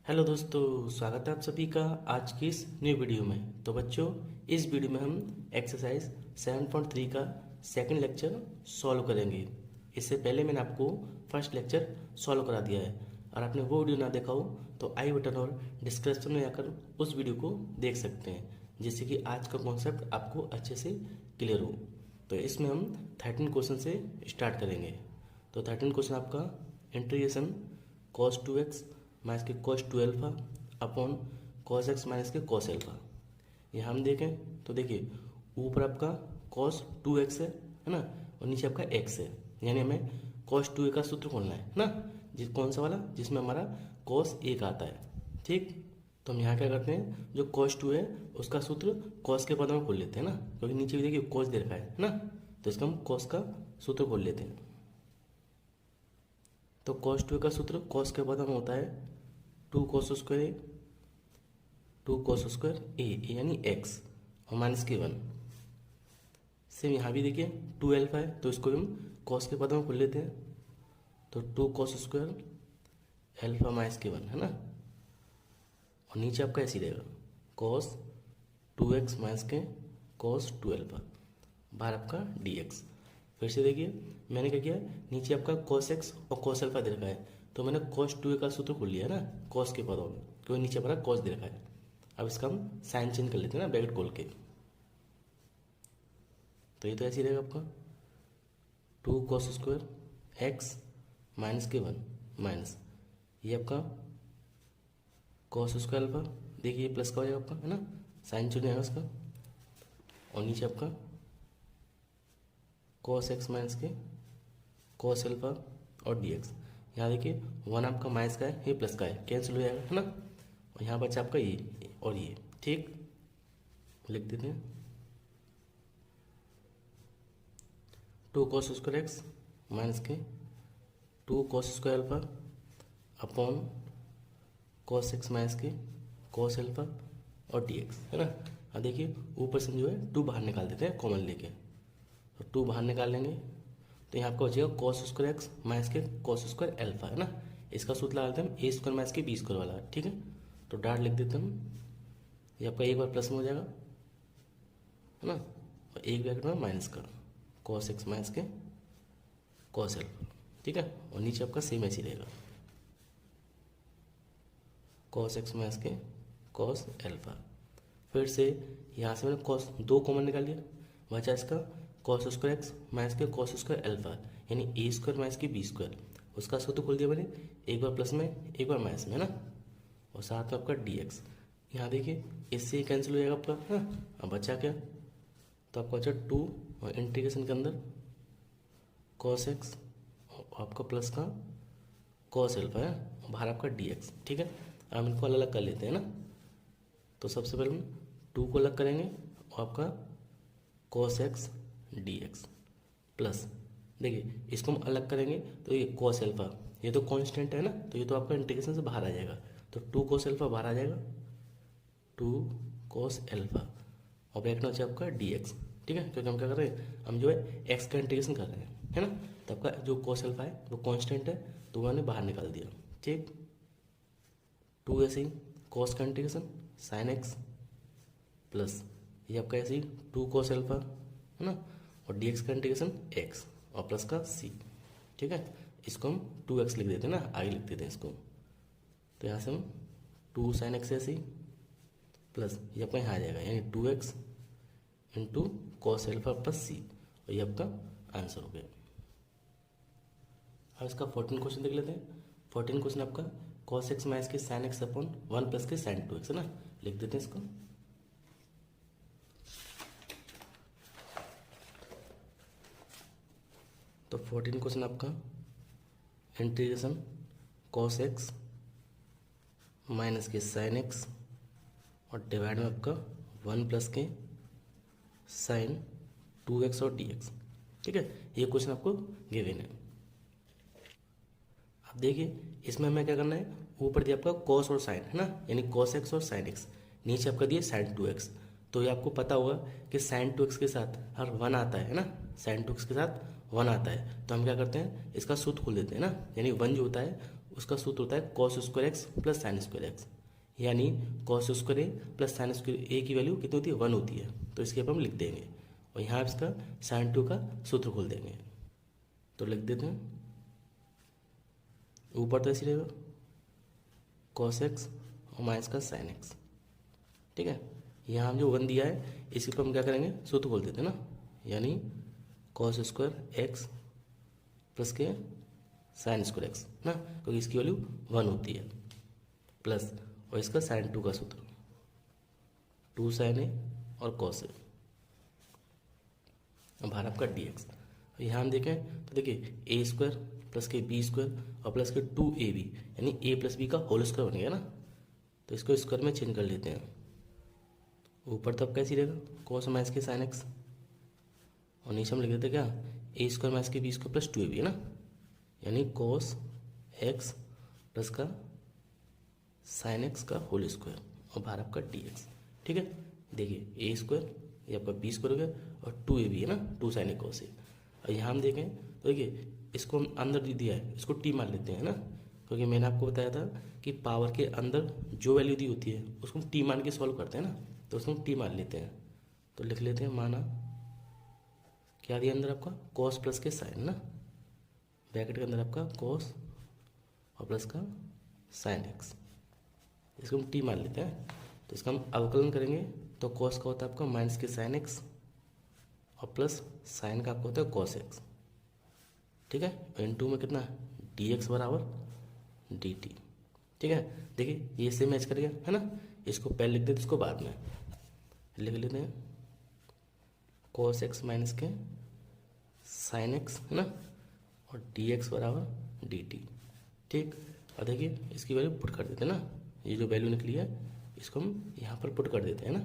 Hello दोस्तों, स्वागत है आप सभी का आज की इस न्यू वीडियो में। तो बच्चों, इस वीडियो में हम एक्सरसाइज 7.3 का सेकंड लेक्चर सॉल्व करेंगे। इससे पहले मैंने आपको फर्स्ट लेक्चर सॉल्व करा दिया है, और आपने वो वीडियो ना देखा हो तो आई बटन और डिस्क्रिप्शन में आकर उस वीडियो को देख सकते हैं, जिससे कि आज का कॉन्सेप्ट आपको अच्छे से क्लियर हो। तो इसमें हम 13 क्वेश्चन से स्टार्ट करेंगे। तो 13 क्वेश्चन आपका इंटीग्रेशन cos 2x माइनस के cos 2 alpha upon cos x minus के cos अल्फा। ये हम देखें तो देखिए, ऊपर आपका cos 2x है ना, और नीचे आपका x है, यानी हमें cos 2a का सूत्र खोलना है ना। कौन सा वाला, जिसमें हमारा cos 1 आता है। ठीक, तो हम यहाँ क्या करते हैं, जो cos 2 है उसका सूत्र cos के पदों में खोल लेते हैं ना, क्योंकि नीचे भी देखिए cos दे रखा है ना, तो इसका हम cos का सूत्र खोल लेते हैं। तो cos 2 का सूत्र cos के पदों में होता है 2 cos स्क्वायर ए, 2 cos स्क्वायर ए यानी x, और माइनस के 1। सेम यहाँ भी देखिए 2 अल्फा है, तो इसको हम cos के पदों में खोल लेते हैं। तो 2 cos स्क्वायर अल्फा माइनस के 1 है ना, और नीचे आपका ऐसे ही रहेगा cos 2x माइनस के cos 2 अल्फा बाहर आपका dx। फिर से देखिए, मैंने क्या किया, नीचे आपका cos x और cos अल्फा दे रखा है, तो मैंने cos 2a का सूत्र खोल लिया ना cos के पदों में, क्योंकि नीचे हमारा cos दे रखा है। अब इसका हम साइन चेंज कर लेते हैं ना, ब्रैकेट खोल के। तो ये तो ऐसे ही रहेगा आपका 2 cos स्क्वायर x माइनस के 1 माइनस ये आपका cos स्क्वायर अल्फा, देखिए प्लस का हो जाएगा आपका है ना, साइन चेंज आएगा उसका, और नीचे आपका cos x माइनस के cos अल्फा और dx। यहाँ देखिए 1 आपका माइनस का है, ये प्लस का है, कैंसिल हो जाएगा है ना, और यहाँ बचा आपका ये और ये। ठीक, लिख देते हैं 2 cos स्क्वायर एक्स माइनस के 2 cos square alpha upon cos x minus के cos अल्फा और dx है ना। अब देखिए ऊपर से जो है 2 बाहर निकाल देते हैं कॉमन लेके, तो 2 बाहर निकाल लेंगे तो यहाँ आपका बचेगा cos स्क्वायर एक्स माइनस के cos स्क्वायर अल्फा है ना। इसका सूत्र लगा देते हैं हम ए स्क्वायर माइनस के बी स्क्वायर वाला। ठीक है, तो डाट लिख देते हैं हम, ये आपका एक बार प्लस में हो जाएगा है ना, और एक ब्रैकेट में माइनस का cos x माइनस के cos अल्फा। ठीक है, और नीचे आपका सेम ऐसे ही रहेगा cos x माइनस के cos अल्फा। फिर से यहाँ से मैंने cos 2 कॉमन निकाल लिया, बचा इसका cos स्क्वायर एक्स माइनस के cos स्क्वायर अल्फा, यानी ए स्क्वायर माइनस के बी स्क्वायर। उसका सूत्र खोल दिया मैंने, एक बार प्लस में एक बार माइनस में है ना, और साथ में आपका dx। यहाँ देखिए इससे ही कैंसिल हो जाएगा आपका हाँ। अब बचा क्या, तो आपका बचा 2 और इंटीग्रेशन के अंदर cos x और आपका प्लस का cos अल्फा है, बाहर आपका dx। ठीक है, अब इनको अलग अलग कर लेते हैं ना। तो सबसे पहले हम 2 को अलग करेंगे, और आपका cos x dx प्लस, देखिए इसको हम अलग करेंगे तो ये cos अल्फा, ये तो कांस्टेंट है ना, तो ये तो आपका इंटीग्रेशन से बाहर आ जाएगा, तो 2 cos अल्फा बाहर आ जाएगा, 2 cos अल्फा, और ब्रैकेट में आपका dx। ठीक है, क्योंकि हम क्या कर रहे हैं, हम जो है x का इंटीग्रेशन कर रहे हैं है ना, तो आपका जो cos अल्फा है वो कांस्टेंट है, तो मैंने बाहर निकाल दिया। ठीक, 2 ऐसे ही cos का इंटीग्रेशन sin x प्लस ये आपका ऐसे ही 2 cos अल्फा है ना, और dx का इंटीग्रेशन x और प्लस का c। ठीक है, इसको हम 2x लिख देते हैं ना, आगे लिख देते हैं इसको। तो यहाँ से हम 2 sin x ऐसे ही प्लस ये आपका यहाँ आ जाएगा, यानी 2x into cos alpha plus c, और ये आपका आंसर हो गया। अब इसका 14 क्वेश्चन देख लेते हैं। 14 क्वेश्चन आपका cos x माइनस के sin x अपॉन 1 प्लस के sin 2x है ना, लिख देते हैं इसको। तो 14 क्वेश्चन आपका इंटीग्रेशन cos x माइनस के sin x और डिवाइड में आपका 1 प्लस के sin 2x और dx। ठीक है, ये क्वेश्चन आपको गिवन है। अब देखिए इसमें हमें क्या करना है, ऊपर दिया आपका cos और sin है ना, यानी cos x और sin x, नीचे आपका दिया sin 2x। तो ये आपको पता होगा कि sin 2x के साथ हर 1 आता है ना, sin 2x के साथ 1 आता है, तो हम क्या करते हैं, इसका सूत्र खोल देते हैं ना, यानी 1 जो होता है उसका सूत्र होता है cos square x plus sine square x, यानी कॉस स्क्वायर ए प्लस साइन स्क्वायर ए की वैल्यू कितनी होती है, 1 होती है। तो इसके ऊपर हम लिख देंगे और यहाँ इसका साइन 2 का सूत्र खोल देंगे। तो लिख देते हैं, ऊपर तो ऐसे रहेगा कॉस एक्स और माइनस का साइन एक्स, ठीक है। यहाँ हम जो 1 दिया है इसके ऊपर हम क्या करेंगे, सूत्र खोल देते हैं ना, यानी कॉस स्क्वायर एक्स प्लस के साइन स्क्वायर एक्स ना, क्योंकि इसकी वैल्यू 1 होती है, प्लस और इसका साइन 2 का सूत्र 2 साइन ए और कॉस ए, बाहर आपका डी एक्स। यहाँ हम देखें तो देखिए ए स्क्वायर प्लस के बी स्क्वायर और प्लस के 2ab, यानी ए प्लस बी का होल स्क्वायर बन गया ना। तो इसको स्क्वायर में चेंज कर लेते हैं। ऊपर तब कैसी रहेगा, कॉस माइनस के साइन एक्स, और नीचे हम लिख देते क्या, ए स्क्वायर माइनस के बी स्क्वायर प्लस 2ab है ना, यानी कॉस एक्स प्लस का साइन एक्स का होल स्क्वायर और बाहर आपका डी एक्स, ठीक है। देखिए ए स्क्वायर ये आपका बी स्क्वायर हो गया और 2ab है ना, 2 साइन ए कॉस ए। और यहाँ हम देखें तो देखिए इसको हम अंदर दिया है, इसको टी मान लेते हैं ना, क्योंकि मैंने आपको बताया था कि पावर के अंदर जो वैल्यू दी होती है उसको हम टी मान के सॉल्व करते हैं ना, तो उसको हम टी मान लेते हैं। तो लिख लेते हैं, माना क्या दिया अंदर आपका, कॉस प्लस के साइन ना, ब्रैकेट के अंदर आपका कॉस और प्लस का साइन एक्स, इसको हम टी मान लेते हैं। तो इसका हम अवकलन करेंगे तो कॉस का होता है आपका माइनस के साइन एक्स और प्लस साइन का आपका होता है कॉस एक्स, ठीक है। इनटू में कितना, डी एक्स बराबर डी टी, ठीक है। देखिए ये से मैच कर गया है ना, इसको पहले लिख देते, इसको बाद में लिख लेते हैं, कॉस एक्स माइनस के साइन एक्स है ना, और डी एक्स बराबर डी टी, ठीक। और देखिए इसकी वैल्यू पुट कर देते हैं ना, ये जो वैल्यू निकली है इसको हम यहाँ पर पुट कर देते हैं ना।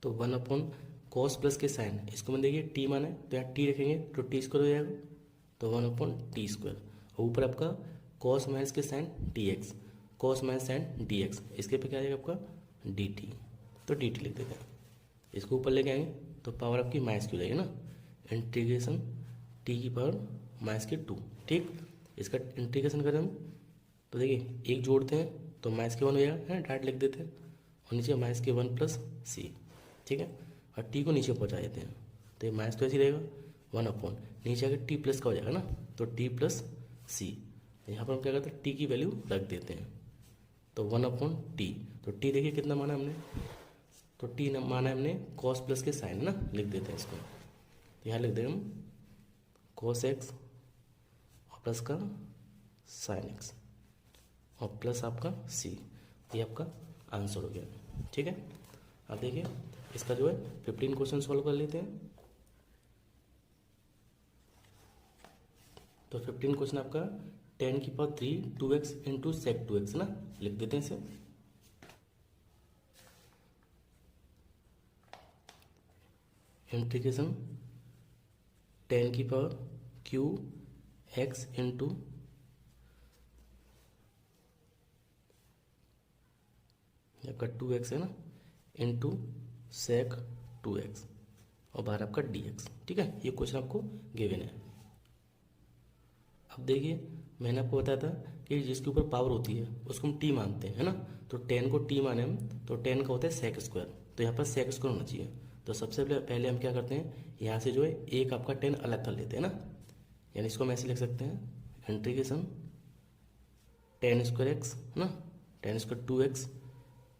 तो 1 अपॉन कॉस प्लस के साइन, इसको मैं देखिए टी माना है तो यहाँ टी रखेंगे तो टी स्क्वायर हो जाएगा, तो 1 अपॉन टी स्क्वायर, और ऊपर आपका कॉस माइनस के sine d x, cos minus sine d x, इसके पे क्या आ जाएगा आपका डी टी, तो डी टी लिख देते हैं। इसको ऊपर लेके आएंगे तो पावर आपकी माइनस की हो जाएगी ना, इंटीग्रेशन टी की पावर माइनस के 2, ठीक। इसका इंटीग्रेशन करें हम तो देखिए एक जोड़ते हैं तो माइनस के 1 हो जाएगा, डायरेक्ट लिख देते हैं, और नीचे माइनस के 1 प्लस सी, ठीक है। और टी को नीचे पहुंचा देते हैं, तो ये माइनस तो ऐसे ही रहेगा, 1 अपॉन नीचे आकर टी प्लस का हो जाएगा ना, तो टी प्लस सी। यहाँ पर हम क्या करते हैं, टी की वैल्यू रख देते हैं, तो 1 अपॉन टी, तो टी देखिए कितना माना हमने, तो टी माना है हमने कॉस प्लस के साइन ना, लिख देते हैं इसको। तो यहाँ लिख देंगे हम कॉस एक्स और प्लस का साइन एक्स और प्लस आपका सी, ये आपका आंसर हो गया, ठीक है। अब देखिए इसका जो है 15 क्वेश्चन सॉल्व कर लेते हैं। तो 15 क्वेश्चन आपका 10 की power 3 2x into sec 2x ना, लिख देते हैं इसे। इंटीग्रेशन 10 की पावर q x इंटू आपका 2x है ना, इंटू सेक 2x और बाहर आपका dx, ठीक है। ये क्वेश्चन आपको गिवन है। अब देखिए मैंने आपको बताया था कि जिसके ऊपर पावर होती है उसको हम t मानते हैं, है ना। तो 10 को t माने हम, तो 10 का होता है सेक स्क्वायर, तो यहाँ पर सेक स्क्वायर होना चाहिए। तो सबसे पहले हम क्या करते हैं, यहाँ से जो है एक आपका 10 अलग कर लेते हैं ना, यानी इसको हम ऐसे लिख सकते हैं, इंटीग्रेशन 10 स्क्वायर एक्स है ना, 10 square 2x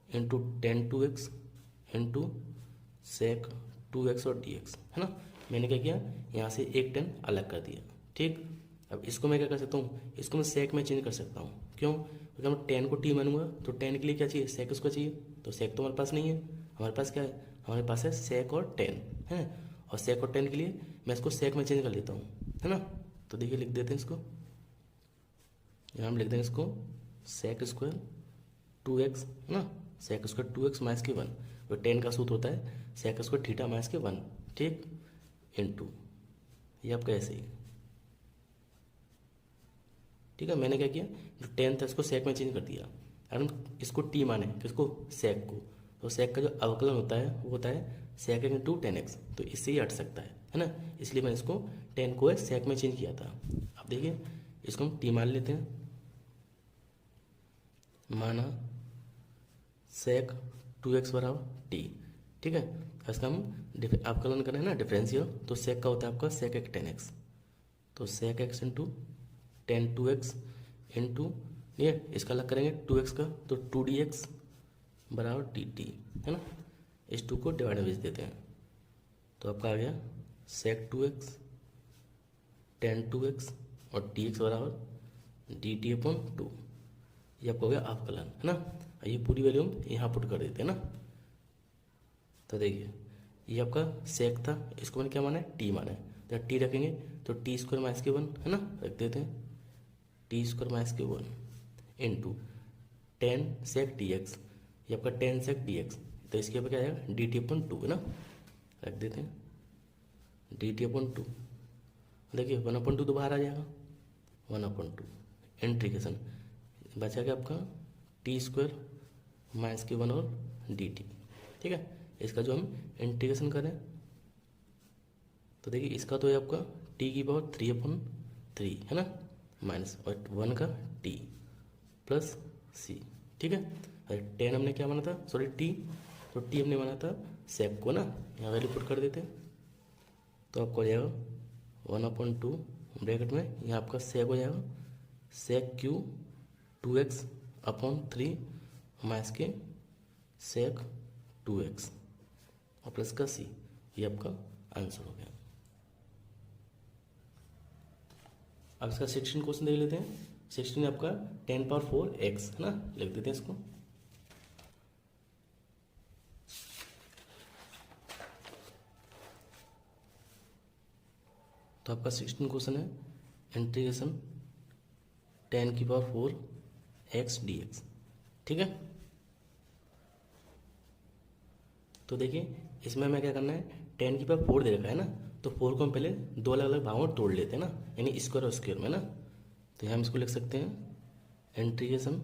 into 10 2x into sec 2x और dx, है ना। मैंने क्या किया, यहाँ से एक 10 अलग कर दिया, ठीक। अब इसको मैं क्या कर सकता हूँ, इसको मैं सेक में चेंज कर सकता हूँ, क्यों, अगर मैं 10 को t मानूंगा तो 10 के लिए क्या चाहिए, सेक उसको चाहिए, तो सेक तो हमारे पास नहीं है, हमारे पास क्या है, हमारे पास है सेक और 10 है, और सेक और 10 के लिए मैं इसको सेक में चेंज कर लेता हूँ, है ना। तो देखिए लिख देते हैं इसको, यहाँ हम लिख देंगे इसको सेक स्क्वायर 2x है ना, सेक स्क्वायर 2x माइनस के 1, तो 10 का सूत्र होता है सेक स्क्वायर थीटा माइनस के 1, ठीक, इंटू ये आपका ऐसे ही, ठीक है। मैंने क्या किया, जो 10 था इसको सेक में चेंज कर दिया। अगर हम इसको t माने किसको, सेक को, तो सेक का जो अवकलन होता है वो होता है सेक इंटू 10x, तो इससे ही हट सकता है ना, इसलिए मैंने इसको 10 को सेक में चेंज किया था। अब देखिए इसको हम टी मान लेते हैं। माना सेक 2x बराबर टी, ठीक है। इसका हम अवकलन करें ना डिफरेंशियल, तो सेक का होता है आपका सेक एक 10x, तो सेक एक्स इंटू 2x इंटू ये इसका अलग करेंगे 2x का, तो 2dx बराबर dt, है ना। इस 2 को डिवाइड भेज देते हैं, तो आपका आ गया सेक 2x tan 2x और dx बराबर dt अपॉन 2। ये आपको हो गया अवकलन, है ना। ये पूरी वैल्यू हम यहाँ पुट कर देते हैं ना। तो देखिए ये आपका सेक था, इसको मैंने क्या माना है, टी माना है, तो टी रखेंगे तो टी स्क्वायर माइनस के 1, है ना, रख देते हैं टी स्क्वायर माइनस के 1 इंटू 10 सेक डी एक्स, ये आपका 10 सेक डी एक्स, तो इसके ऊपर क्या आएगा डी टी अपॉन 2, है ना, रख देते हैं डी टी अपॉन 2। देखिए 1/2 तो बाहर आ जाएगा, 1/2 इंटीग्रेशन बचा गया आपका टी स्क्वायर माइनस के 1 और डी टी, ठीक है। इसका जो हम इंटीग्रेशन करें तो देखिए इसका तो है आपका टी की पावर 3/3, है ना, माइनस और 1 का टी प्लस सी, ठीक है। अरे 10 हमने क्या माना था, सॉरी टी, तो टी हमने माना था सेक को ना, यहाँ वैल्यू पुट कर देते हैं, तो आपको हो जाएगा 1/2 ब्रैकेट में, यहाँ आपका सेक हो जाएगा सेक क्यू 2x अपॉन 3 माइनस के सेक 2x और प्लस का सी, ये आपका आंसर हो गया। अब इसका 16 क्वेश्चन देख लेते हैं। 16 आपका 10⁴x, है ना, लिख देते हैं इसको। तो आपका 16 क्वेश्चन है इंटीग्रेशन 10⁴x dx, ठीक है। तो देखिए इसमें हमें क्या करना है, 10⁴ दे रखा है ना, तो 4 को हम पहले 2 अलग अलग भागों में तोड़ लेते हैं ना, यानी स्क्वायर और स्क्वायर में ना। तो यहाँ हम इसको लिख सकते हैं इंटीग्रेशन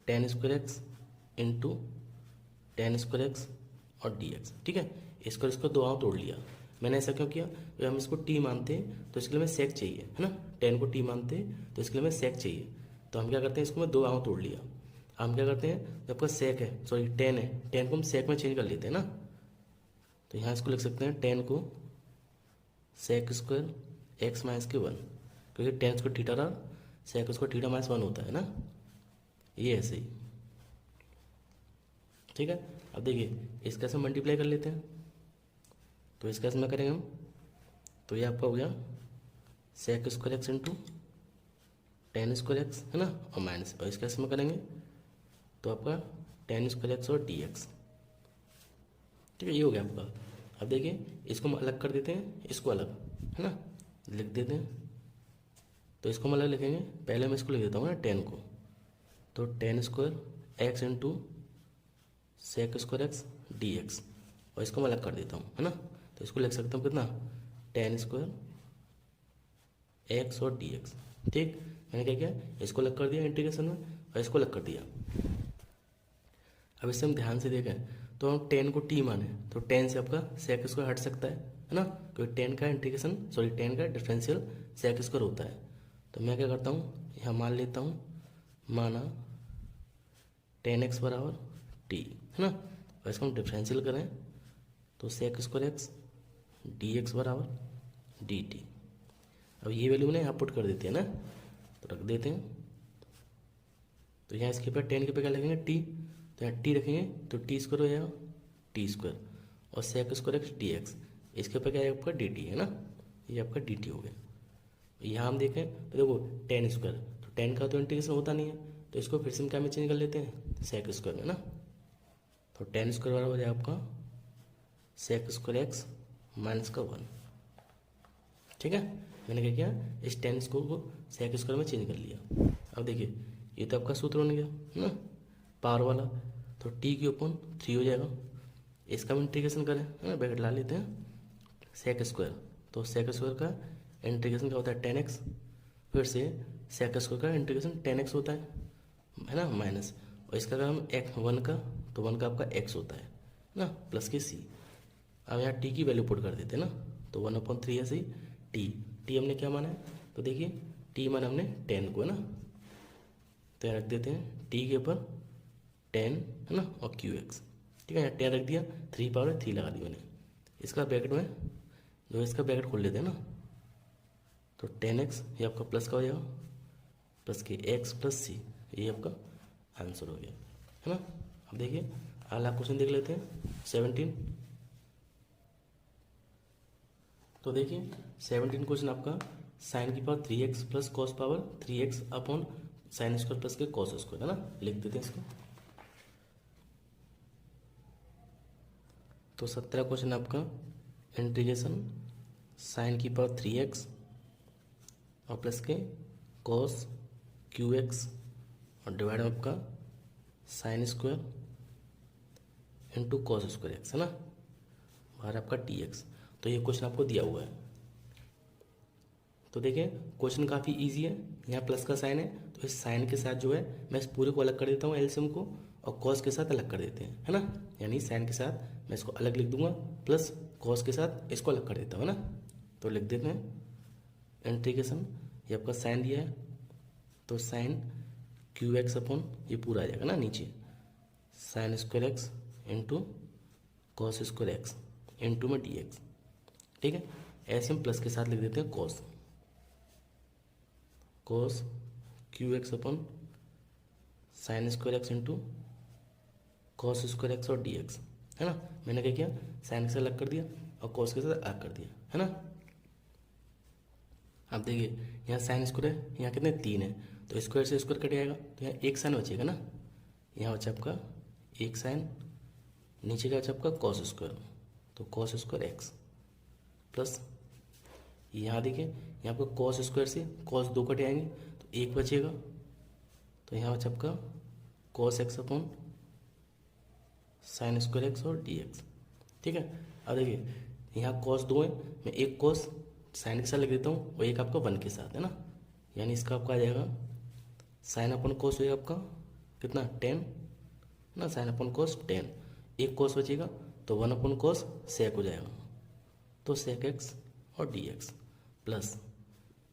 10² इंटू 10² और dx, ठीक है। इसको 2 भागों तोड़ लिया। मैंने ऐसा क्यों किया, तो हम इसको टी मानते हैं तो इसके लिए हमें सेक चाहिए, है ना, 10 को टी मानते हैं तो इसके लिए हमें सेक चाहिए, तो हम क्या करते हैं इसको मैं 2 भागों तोड़ लिया। हम क्या करते हैं, जब आपका सेक है, सॉरी 10 है, 10 को हम सेक में चेंज कर लेते हैं ना, तो यहाँ इसको लिख सकते हैं 10 को सेक स्क्वायर एक्स माइनस के 1, क्योंकि 10 को थीटा रहा, सेक उसको थीटा माइनस 1 होता है ना, ये ऐसे ही, ठीक है। अब देखिए इसका से मल्टीप्लाई कर लेते हैं, तो इसका इसमें करेंगे हम, तो ये आपका हो गया sec square x into 10² x, है ना, और माइनस, और इसका इसमें करेंगे तो आपका 10² एक्स और डी एक्स, ठीक है, ये हो गया आपका। अब देखिए इसको हम अलग कर देते हैं, इसको अलग, है ना, लिख देते हैं, तो इसको हम अलग लिखेंगे। पहले मैं इसको लिख देता हूँ ना 10 को, तो 10² x into sec square x d x, और इसको मैं अलग कर देता हूँ, है ना, तो इसको लिख सकता हूँ कितना 10² एक्स और डी एक्स, ठीक। मैंने क्या किया, इसको अलग कर दिया इंटीग्रेशन में और इसको अलग कर दिया। अब इससे हम ध्यान से देखें तो हम 10 को टी माने तो 10 से आपका सेक स्क्वायर हट सकता है ना, क्योंकि 10 का इंटीग्रेशन, सॉरी 10 का डिफरेंशियल सेक स्क्वायर होता है। तो मैं क्या करता हूँ, यहाँ मान लेता हूँ, माना 10x बराबर टी, है ना, और इसको हम डिफरेंशियल करें तो sec square x d x बराबर डी टी। अब ये वैल्यू मैंने यहाँ पुट कर देते हैं ना, तो रख देते हैं, तो यहाँ इसके ऊपर 10 के पे क्या लगेंगे टी, तो यहाँ टी रखेंगे तो टी स्क्वायर हो जाएगा टी स्क्वायर और sec square x d x, इसके ऊपर क्या है आपका डी टी, है ना, ये आपका डी टी हो गया। यहाँ हम देखें तो देखो 10 स्क्वायर, तो 10 का तो इंटीग्रेशन होता नहीं है, तो इसको फिर से हम क्या में चेंज कर लेते हैं सेक स्क्वायर में ना, तो 10 स्क्वायर बराबर हो जाएगा आपका सेक स्क्वायर एक्स माइनस का 1, ठीक है। मैंने क्या किया, इस 10 स्क्वायर को सेक स्क्वायर में चेंज कर लिया। अब देखिए ये तो आपका सूत्र बन गया ना पावर वाला, तो टी के ऊपर 3 हो जाएगा, इसका हम इंटीग्रेशन करें, है ना, ब्रैकेट ला लेते हैं सेक स्क्वायर, तो सेक स्क्वायर का इंटीग्रेशन क्या होता है 10x, फिर से सेक स्क्वायर का इंटीग्रेशन 10x होता है ना, माइनस, और इसका अगर हम x 1 का, तो 1 का आपका x होता है ना, प्लस के c। अब यहाँ t की वैल्यू पुट कर देते हैं ना, तो 1/3 ऐसे ही टी हमने क्या माना है तो देखिए टी मान हमने 10 को, है ना, तो यहाँ रख देते हैं टी के ऊपर 10, है ना, और क्यू एक्स। ठीक है, यहाँ 10 रख दिया, 3 पावर 3 लगा दी मैंने। इसका ब्रैकेट में जो इसका ब्रैकेट खोल लेते हैं ना, तो 10x ये आपका प्लस का हो जाएगा, प्लस के x प्लस सी, ये आपका आंसर हो गया, है ना। अब देखिए अगला क्वेश्चन देख लेते हैं 17। तो देखिए 17 क्वेश्चन आपका साइन की power 3x plus cos power 3x upon sine square plus के कॉस स्क्वायर, है ना। लिख देते हैं इसको। तो 17 क्वेश्चन आपका इंटीग्रेशन साइन की पावर 3x और प्लस के कॉस QX और डिवाइड में आपका sine square into cos square x, है ना, बाहर आपका TX। तो ये क्वेश्चन आपको दिया हुआ है। तो देखिए क्वेश्चन काफ़ी इजी है। यहाँ प्लस का साइन है, तो इस साइन के साथ जो है मैं इस पूरे को अलग कर देता हूँ एलसीएम को, और कॉस के साथ अलग कर देते हैं, है ना। यानी साइन के साथ मैं इसको अलग लिख दूंगा, प्लस कॉस के साथ इसको अलग कर देता हूँ, है ना। तो लिख देते हैं इंटीग्रेशन, ये आपका साइन दिया है, तो साइन QX अपॉन ये पूरा आ जाएगा ना नीचे, sine square x into cos square x into में DX। ठीक है, ऐसे हम प्लस के साथ लिख देते हैं cos QX upon sine square x into cos square x और DX, है ना। मैंने क्या किया, साइन से अलग कर दिया और कॉस के साथ अलग कर दिया, है ना। अब देखिए यहाँ साइन स्क्वायर है, यहाँ कितने 3 है, तो स्क्वायर से स्क्वायर कट जाएगा, तो यहाँ एक साइन बचेगा ना। यहाँ बचा आपका एक साइन, नीचे का बचा आपका कॉस स्क्वायर, तो कॉस स्क्वायर एक्स प्लस यहाँ देखिए यहाँ पर कॉस स्क्वायर से कॉस 2 कट आएंगे, तो एक बचेगा, तो यहाँ बचा आपका cos x upon sine square x और DX। ठीक है, अब देखिए यहाँ कॉस 2 है, मैं एक कॉस साइन के साथ लिख देता हूँ और एक आपका 1 के साथ, है ना। यानी इसका आपका आ जाएगा साइन अपॉन कॉस होएगा आपका कितना 10 ना, साइन अपॉन कॉस 10, एक कॉस बचेगा तो 1 अपॉन कॉस सेक हो जाएगा, तो सेक एक्स और DX प्लस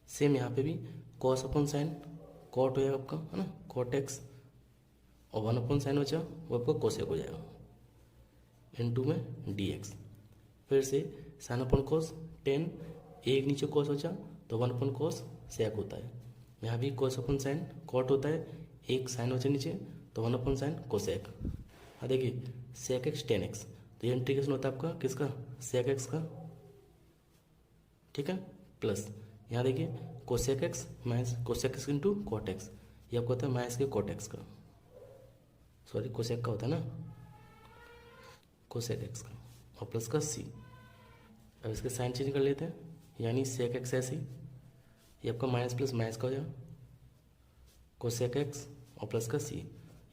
सेम यहाँ पे भी कॉस अपॉन साइन कॉट हो जाएगा आपका, है ना, कॉट एक्स, और 1 अपॉन साइन बचा वो आपका कोसेक हो जाएगा इनटू में DX। फिर से साइन अपॉन कॉस 10, एक नीचे कॉस बचा तो 1 अपॉन कॉस सेक होता है। यहाँ भी कॉस अपॉन साइन कॉट होता है, एक साइन बचा नीचे तो 1 अपॉन साइन कोसेक। हाँ देखिए सेक एक्स 10x, तो ये इंटीग्रेशन होता है आपका किसका, सेक एक्स का। ठीक है, प्लस यहाँ देखिए cosec x minus cosec x into cot x, ये आपको होता है माइनस के कॉट एक्स का, सॉरी कोसेक का होता है ना, कोसेक एक्स का, और प्लस का C। अब इसके साइन चेंज कर लेते हैं, यानी सेक एक्स ऐसे ये आपका माइनस प्लस माइनस का हो जाएगा, कोसेक एक्स और प्लस का C,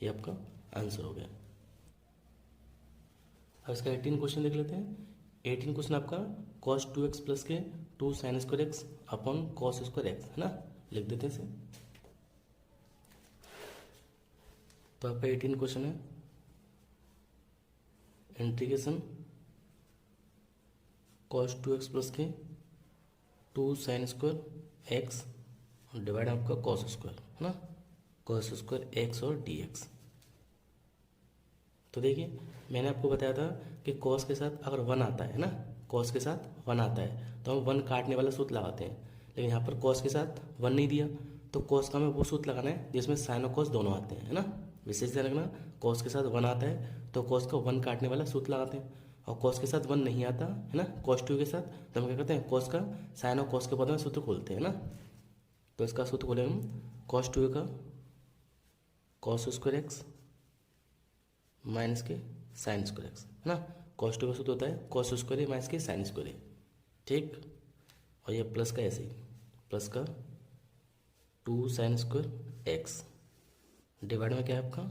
ये आपका आंसर हो गया। अब इसका 18 क्वेश्चन देख लेते हैं। 18 क्वेश्चन आपका cos 2x प्लस के 2 sine square x upon cos square x, है ना, लिख देते हैं इसे। तो आपका 18 क्वेश्चन है इंटीग्रेशन cos 2x प्लस के 2 साइन स्क्वायर एक्स और डिवाइड आपका कॉस स्क्वायर, है ना, कॉस स्क्वायर एक्स और DX। तो देखिए मैंने आपको बताया था कि कॉस के साथ अगर 1 आता है ना, कॉस के साथ 1 आता है तो हम 1 काटने वाला सूत्र लगाते हैं, लेकिन यहाँ पर कॉस के साथ 1 नहीं दिया, तो कॉस का हमें वो सूत्र लगाना है जिसमें साइन और कॉस दोनों आते हैं, है ना। विशेष ध्यान रखना, कॉस के साथ 1 आता है तो कॉस का 1 काटने वाला सूत्र लगाते हैं, और कॉस के साथ 1 नहीं आता है ना, cos 2 के साथ, तो हम क्या करते हैं कॉस का साइन और कॉस के पद में सूत्र खोलते हैं ना। तो इसका सूत्र खोलेंगे हम cos 2 का कॉस स्क्वायर एक्स माइनस के साइन स्क्वायर एक्स, है ना। cos 2 का सूत्र होता है कॉस स्क्वायर माइनस के साइन स्क्वायर, ठीक। और ये प्लस का ऐसे ही प्लस का 2 साइन स्क्वायर एक्स डिवाइड में क्या है आपका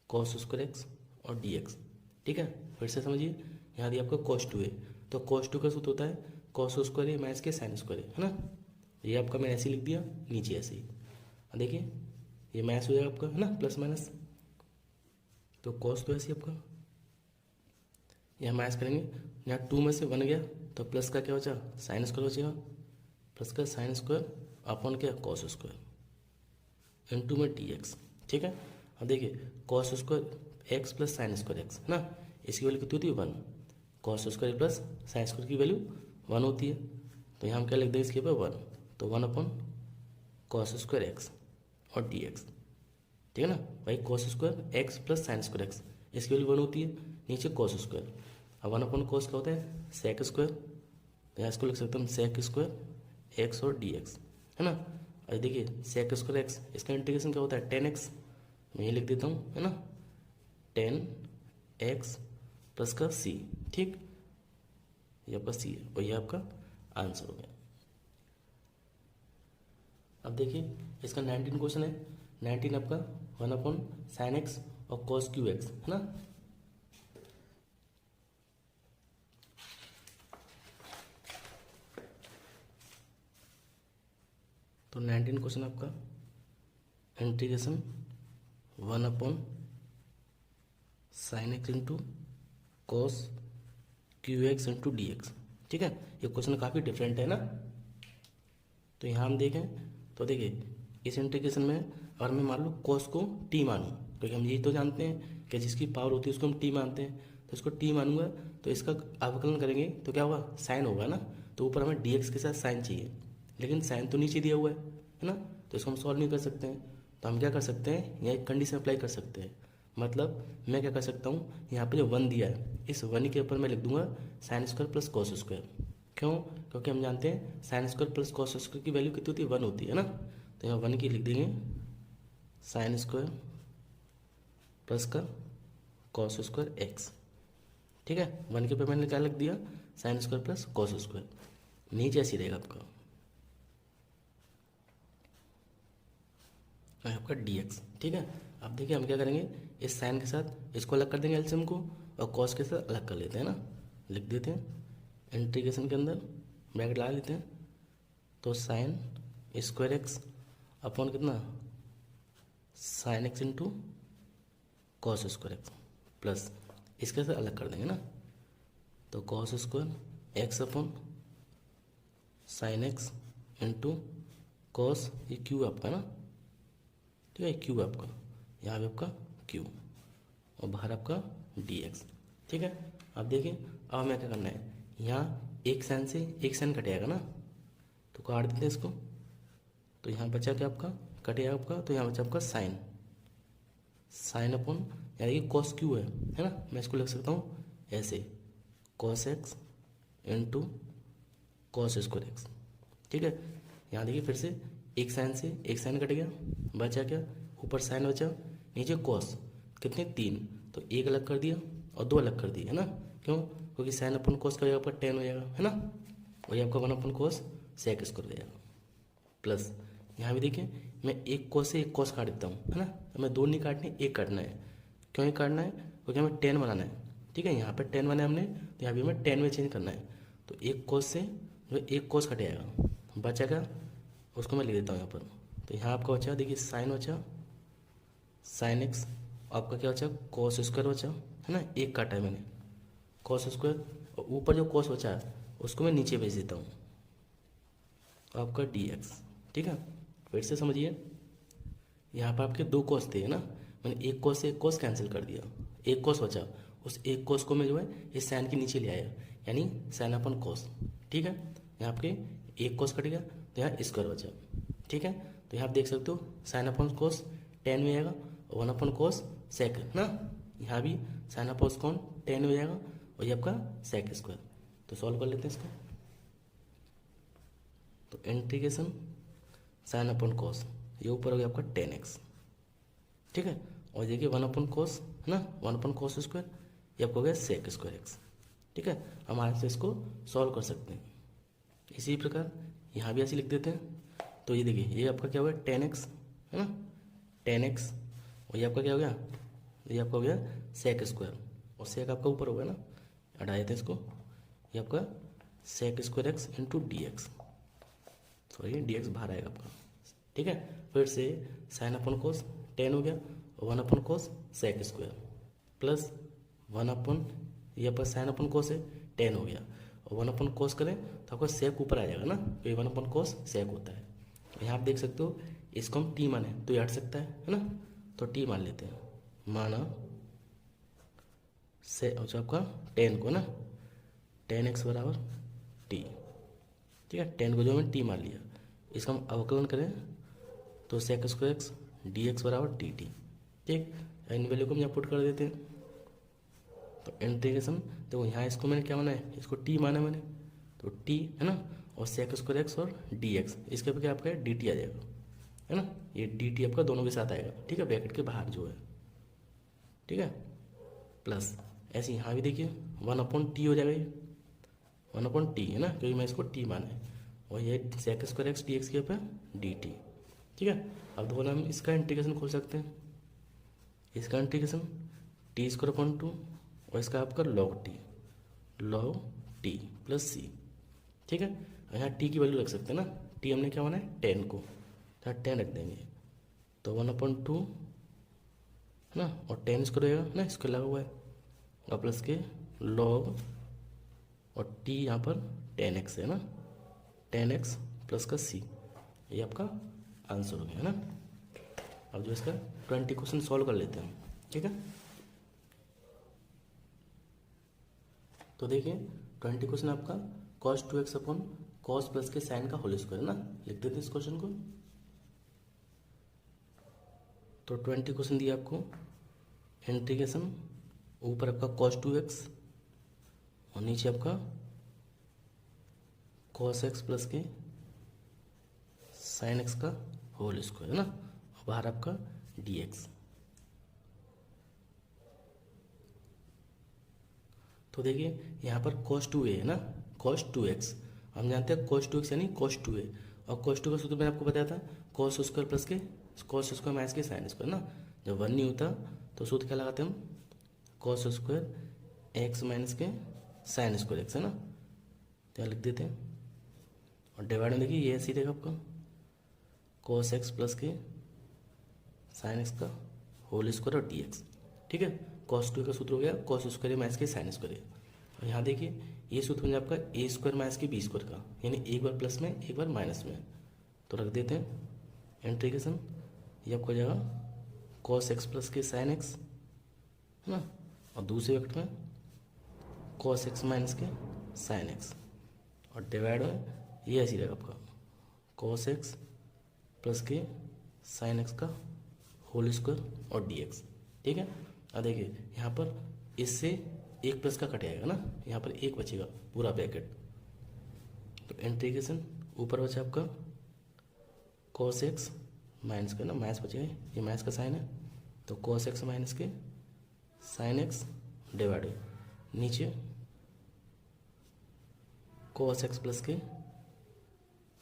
कॉस स्क्वायर एक्स और DX। ठीक है, फिर से समझिए, यहाँ दिया आपका cos 2 है, तो cos 2 का सूत्र होता है कॉस स्क्वायर माइनस के साइन स्क्वायर, है ना। ये आपका मैंने ऐसे लिख दिया, नीचे ऐसे ही देखिए ये माइनस हो जाएगा आपका, है ना, प्लस माइनस, तो cos तो ऐसे आपका यहाँ माइनस करेंगे, यहाँ 2 में से 1 गया तो प्लस का क्या बचा साइन स्क्वायर बचेगा, प्लस का साइन स्क्वायर अपॉन क्या कॉस स्क्वायर इनटू में डी एक्स। ठीक है, अब देखिए cos square x plus sine square x है ना, इसकी वैल्यू कितनी होती है 1, cos square plus sine square की वैल्यू 1 होती है, तो यहाँ हम क्या लिख देंगे इसके ऊपर 1, तो 1 अपॉन कॉस स्क्वायर एक्स और डी एक्स। ठीक है ना भाई, cos square x plus sine square x इसकी वैल्यू 1 होती है, नीचे कॉस स्क्वायर, अब 1 अपॉन कॉस क्या होता है सेक स्क्वायर, तो यहाँ इसको लिख सकते हैं हम सेक स्क्वायर एक्स और डी एक्स है ना। और देखिए सेक स्क्वायर एक्स इसका इंटीग्रेशन क्या होता है 10x, मैं ये लिख देता हूँ है ना 10x प्लस का c। ठीक, ये आपका c है और ये आपका आंसर हो गया। अब देखिए इसका 19 क्वेश्चन है, 19 आपका 1 अपॉन साइन एक्स और कॉस क्यू एक्स है ना। तो 19 क्वेश्चन आपका integration 1 upon sine x into cos Q x into d x. ठीक है, ये क्वेश्चन काफ़ी डिफरेंट है ना। तो यहाँ हम देखें तो देखिए इस इंटीग्रेशन में अगर मैं मान लो कॉस को टी मानूँ, क्योंकि हम यही तो जानते हैं कि जिसकी पावर होती है उसको हम टी मानते हैं, तो इसको टी मानूंगा तो इसका अवकलन करेंगे तो क्या होगा साइन होगा ना, तो ऊपर हमें डी एक्स के साथ साइन चाहिए, लेकिन साइन तो नीचे दिया हुआ है ना, तो इसको हम सॉल्व नहीं कर सकते हैं। तो हम क्या कर सकते हैं, यहाँ एक कंडीशन अप्लाई कर सकते हैं, मतलब मैं क्या कर सकता हूँ, यहाँ पे जो 1 दिया है इस 1 के ऊपर मैं लिख दूंगा sine square plus cos square. क्यों, क्योंकि हम जानते हैं sine square plus cos square की वैल्यू कितनी होती है 1 होती है ना, तो यहाँ 1 की लिख देंगे साइन स्क्वायर प्लस का कॉस स्क्वायर एक्स। ठीक है, 1 के ऊपर मैंने क्या लिख दिया sine square plus cos square, नीचे ऐसी रहेगा आपका dx। ठीक है, अब देखिए हम क्या करेंगे, इस साइन के साथ इसको अलग कर देंगे एलसीएम को, और कॉस के साथ अलग कर लेते हैं ना, लिख देते हैं इंटीग्रेशन के अंदर ब्रैकेट लगा लेते हैं, तो साइन स्क्वायर एक्स अपॉन कितना sine x into cos square x plus इसके साथ अलग कर देंगे ना, तो cos square x upon sine x into cos, ये क्यू आपका ना, ठीक है क्यू आपका, यहाँ पे आपका क्यू और बाहर आपका डी एक्स। ठीक है, अब देखिए अब हमें क्या करना है, यहाँ एक साइन से एक साइन कट जाएगा ना, तो काट देते हैं इसको, तो यहाँ बचा क्या आपका कट जाएगा आपका, तो यहाँ बचा आपका साइन, साइन अपॉन यानी कि कॉस क्यू है ना, मैं इसको लिख सकता हूँ ऐसे cos x into cos square x. ठीक है, यहाँ देखिए फिर से एक साइन से एक साइन कट गया, बचा क्या ऊपर साइन बचा नीचे कॉस, कितने 3, तो एक अलग कर दिया और 2 अलग कर दिए है ना, क्यों, क्योंकि साइन अपन कॉस का जगह पर 10 हो जाएगा है ना, वही आपका 1 अपन कॉस सेक स्क्वायर हो जाएगा, प्लस यहाँ भी देखिए मैं एक कॉस से एक कॉस काट देता हूँ है ना, हमें 2 नहीं काटने एक काटना है, क्यों ही काटना है, क्योंकि हमें 10 बनाना है। ठीक है, यहाँ पर 10 बनाया हमने, तो यहाँ भी हमें 10 में चेंज करना है, तो एक कॉस से जो एक कॉस कट जाएगा, बचेगा उसको मैं लिख देता हूँ यहाँ पर, तो यहाँ आपका बचा देखिए साइन बचा साइन एक्स, आपका क्या बचा कॉस स्क्वायर बचा है ना, एक काटा है मैंने कॉस स्क्वायर, और ऊपर जो कॉस बचा है उसको मैं नीचे भेज देता हूँ आपका डी एक्स। ठीक है, फिर से समझिए, यहाँ पर आपके 2 कॉस थे है ना, मैंने एक कॉस से एक कॉस कैंसिल कर दिया, एक कॉस बचा, उस एक कॉस को मैं जो है इस साइन के नीचे ले आया, यानी साइन अपन कॉस। ठीक है, यहाँ आपके एक कॉस कट गया तो यहाँ स्क्वायर बचा। ठीक है, तो यहाँ आप देख सकते हो साइन अपन कोस 10 में आएगा और 1 अपन कोस सेक ना, यहाँ भी साइन अपन कौन 10 हो जाएगा और ये आपका सेक स्क्वायर। तो सॉल्व कर लेते हैं इसको, तो इंटीग्रेशन साइन अपन कोस, ये ऊपर हो गया आपका 10x। ठीक है, और देखिए 1 अपन कोस है ना, 1 अपन कोस स्क्वायर, ये आपको हो गया सेक स्क्वायर एक्स। ठीक है, हम आज से इसको सॉल्व कर सकते हैं। इसी प्रकार यहाँ भी ऐसे लिख देते हैं, तो ये देखिए ये आपका क्या हो गया 10x है ना, 10x, और ये आपका क्या हो गया, ये आपका हो गया सेक स्क्वायर, और सेक आपका ऊपर होगा ना, हटा देते हैं इसको, ये आपका sec square x into d x, sorry d x बाहर आएगा आपका। ठीक है, फिर से साइन अपन कोस 10 हो गया और 1 अपन कोस सेक स्क्वायर प्लस 1 अपन ये पर साइन अपन कोस है 10 हो गया और 1/cos करें तो आपका सेक ऊपर आ जाएगा ना, तो ये 1/cos सेक होता है। यहाँ आप देख सकते हो इसको हम टी माने तो ये हट सकता है ना, तो टी मान लेते हैं। माना से अच्छा आपका 10 को ना 10x बराबर टी, ठीक है। 10 को जो हमने टी मान लिया, इसका हम अवकलन करें तो sec square x d x बराबर डी टी, ठीक। इन वैल्यू को हम यहाँ पुट कर देते हैं तो इंटीग्रेशन देखो यहाँ इसको मैंने क्या माना है, इसको टी माना मैंने, तो टी है ना, और सेक स्क्वायर एक्स और डी एक्स, इसके ऊपर क्या आपका डी टी आ जाएगा, है ना। ये डी टी आपका दोनों के साथ आएगा, ठीक है, ब्रैकेट के बाहर जो है, ठीक है। प्लस ऐसे यहाँ भी देखिए 1/t हो जाएगा, ये 1/t है ना, क्योंकि मैं इसको टी माना है, और ये sec square x d x के ऊपर डी टी, ठीक है। अब दोनों हम इसका इंटीग्रेशन खोल सकते हैं, इसका इंटीग्रेशन t²/2 और इसका आपका log t प्लस सी, ठीक है। यहाँ t की वैल्यू रख सकते हैं ना, t हमने क्या माना है 10 को, तो 10 रख देंगे, तो 1/2 है ना, और 10 इसको रहेगा ना, इसको लगा हुआ है, और प्लस के log और t यहाँ पर 10x है ना, 10x प्लस का c, ये आपका आंसर हो गया ना। अब जो इसका 20 क्वेश्चन सॉल्व कर लेते हैं, ठीक है। तो देखिए 20 क्वेश्चन आपका cos 2x upon cos plus के साइन का होल स्क्वायर है ना, लिख देते हैं इस क्वेश्चन को। तो 20 क्वेश्चन दिया आपको, इंटीग्रेशन ऊपर आपका cos 2x और नीचे आपका cos x प्लस के साइन x का होल स्क्वायर है ना, और बाहर आपका dx। तो देखिए यहाँ पर cos 2a है ना, cos 2x, हम जानते हैं cos 2x यानी cos 2a, और cos 2 का सूत्र मैंने आपको बताया था cos स्क्वायर प्लस के cos स्क्वायर माइनस के साइन स्क्वायर ना, जब 1 नहीं होता तो सूत्र क्या लगाते हैं हम, cos स्क्वायर x माइनस के साइन स्क्वायर x है ना, तो यहाँ लिख देते हैं, और डिवाइड में देखिए ये ऐसे ही रहेगा आपका cos x प्लस के साइन x का होल स्क्वायर और dx, ठीक है। cos 2 का सूत्र हो गया cos स्क्वायर माइनस के साइन स्क्वायर, और यहाँ देखिए ये सूत्र हो जाए आपका ए स्क्वायर माइनस के बी स्क्वायर का, यानी एक बार प्लस में एक बार माइनस में, तो रख देते हैं इंटीग्रेशन, ये आपको हो जाएगा cos x प्लस के साइन x है ना, और दूसरे वक्त में cos x माइनस के साइन x, और डिवाइड में ये ऐसी रहेगा आपका cos x प्लस के साइन x का होल स्क्वायर और dx, ठीक है। अब देखिए यहाँ पर इससे एक प्लस का कट जाएगा ना, यहाँ पर एक बचेगा पूरा ब्रैकेट, तो इंटीग्रेशन ऊपर बचा आपका cos x माइनस का ना, माइनस बचेगा, ये माइनस का साइन है, तो cos x माइनस के साइन x डिवाइड नीचे cos x प्लस के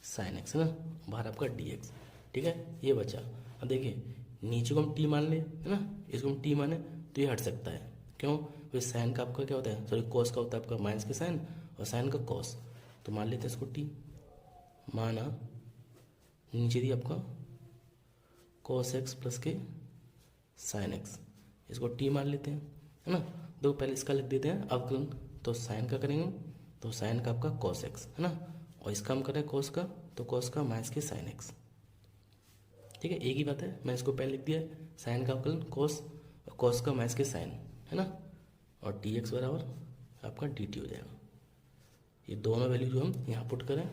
साइन x है ना, बाहर आपका dx, ठीक है, ये बचा। अब देखिए नीचे को हम t मान ले है ना, इसको हम t माने तो ये हट सकता है, क्यों, फिर साइन का आपका क्या होता है, सॉरी cos का होता है आपका माइनस के साइन, और साइन का cos, तो मान लेते हैं इसको t, माना नीचे दी आपका cos x प्लस के साइन x, इसको t मान लेते हैं है ना। देखो पहले इसका लिख देते हैं अवकलन, तो साइन का करेंगे तो साइन का आपका cos x है ना, और इसका हम करें cos का, तो cos का माइनस के साइन x, ठीक है, एक ही बात है, मैंने इसको पहले लिख दिया है साइन का अवकलन cos का माइनस के साइन है ना, और dx बराबर आपका dt हो जाएगा। ये दोनों वैल्यू जो हम यहाँ पुट करें,